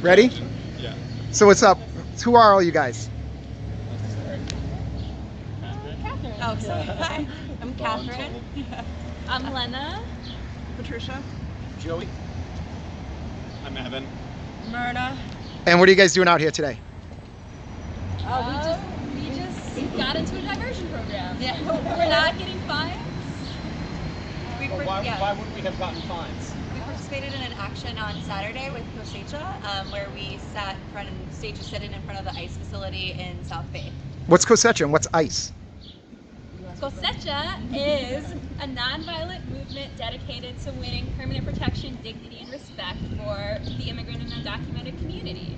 Ready? Yeah. So what's up? Who are all you guys? Catherine. Oh, sorry. Hi, I'm Catherine. I'm Lena. Patricia. Joey. I'm Evan. Myrna. And what are you guys doing out here today? We just got into a diversion program. Yeah. We're not getting fines. Why would we have gotten fines? We participated in an action on Saturday with Cosecha, where we sat in front and stage was sitting in front of the ICE facility in South Bay. What's Cosecha and what's ICE? Cosecha is a nonviolent movement dedicated to winning permanent protection, dignity, and respect for the immigrant and undocumented community.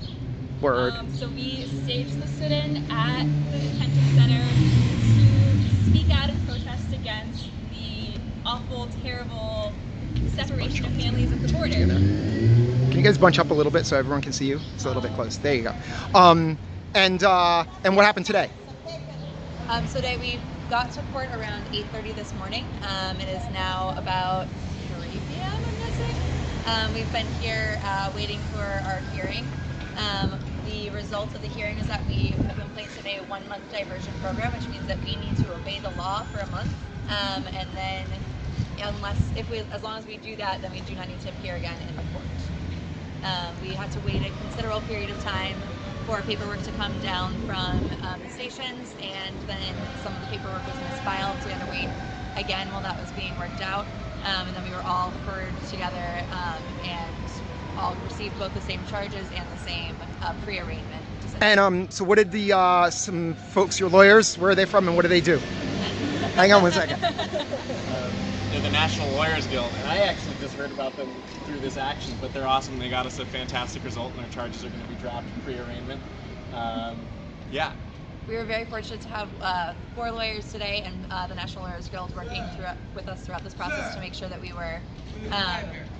Word. So we staged the sit-in at the detention center to speak out and protest against the awful, terrible separation of families at the border. Can you guys bunch up a little bit so everyone can see you? It's a little bit close. There you go. And what happened today? So today we got to court around 8:30 this morning. It is now about 3 p.m. I'm guessing. We've been here waiting for our hearing. The result of the hearing is that we have been placed in a 1-month diversion program, which means that we need to obey the law for a month, and then as long as we do that, then we do not need to appear again in the court. We had to wait a considerable period of time for paperwork to come down from the stations, and then some of the paperwork was misfiled, so we had to wait again while that was being worked out, and then we were all heard together and all received both the same charges and the same pre-arraignment decision. And so what did the some folks, your lawyers, where are they from and what do they do? Hang on one second. They're the National Lawyers Guild, and I actually just heard about them through this action, but they're awesome. They got us a fantastic result, and their charges are going to be dropped pre-arraignment. Yeah. We were very fortunate to have 4 lawyers today, and the National Lawyers Guild working with us throughout this process to make sure that we were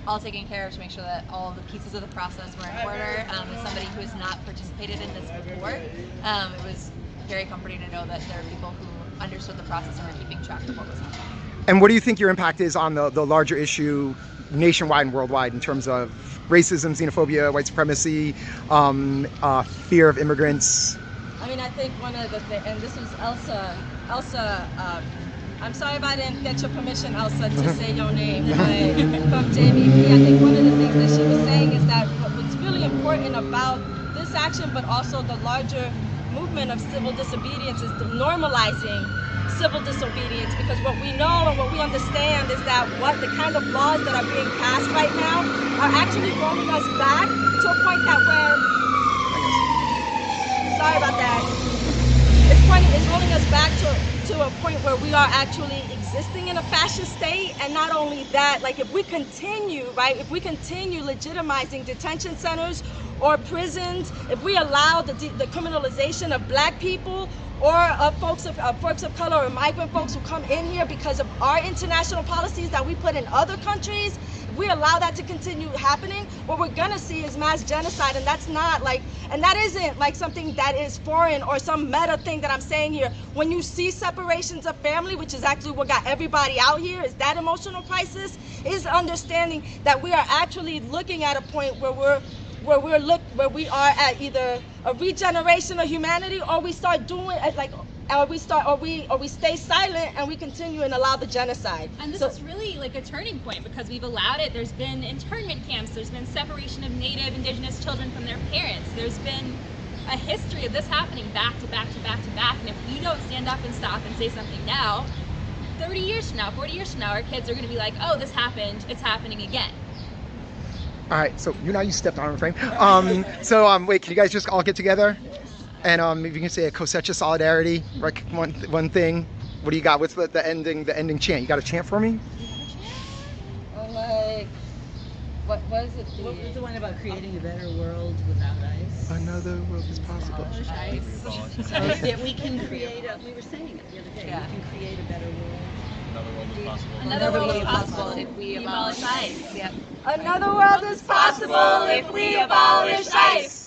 all taken care of, to make sure that all of the pieces of the process were in order. As somebody who has not participated in this before, it was very comforting to know that there are people who understood the process and were keeping track of what was happening. And what do you think your impact is on the larger issue nationwide and worldwide in terms of racism, xenophobia, white supremacy, fear of immigrants? I mean, I think one of the things, and this was Elsa, I'm sorry if I didn't get your permission, Elsa, to say your name, but from JVP, I think one of the things that she was saying is that what's really important about this action, but also the larger movement of civil disobedience, is normalizing civil disobedience, because what we know and what we understand is that the kind of laws that are being passed right now are actually rolling us back to a point that sorry about that. It's rolling us back to a point where we are actually existing in a fascist state. And not only that, like if we continue legitimizing detention centers or prisons, if we allow the criminalization of black people or of folks of color or migrant folks who come in here because of our international policies that we put in other countries, if we allow that to continue happening, what we're gonna see is mass genocide. And that's not like, and that isn't like something that is foreign or some meta thing that I'm saying here. When you see separations of family, which is actually what got everybody out here, is that emotional crisis, is understanding that we are actually looking at a point where we are at either a regeneration of humanity, or we start doing like, or we stay silent and we continue and allow the genocide. And this is really like a turning point, because we've allowed it. There's been internment camps, there's been separation of Native, Indigenous children from their parents. There's been a history of this happening back to back to back to back. And if we don't stand up and stop and say something now, 30 years from now, 40 years from now, our kids are gonna be like, oh, this happened, it's happening again. All right, so you stepped on frame. Wait, can you guys just all get together? And if you can say a Cosecha solidarity, right? One thing. What do you got? What's the ending chant? You got a chant for me? Like, what is it? What was the one about creating a better world without ICE? Another world is possible. That we can create we were saying it the other day, Yeah. we can create a better world. Another world is possible. Another world is possible if we abolish ICE. Yep. Another world is possible if we abolish ICE.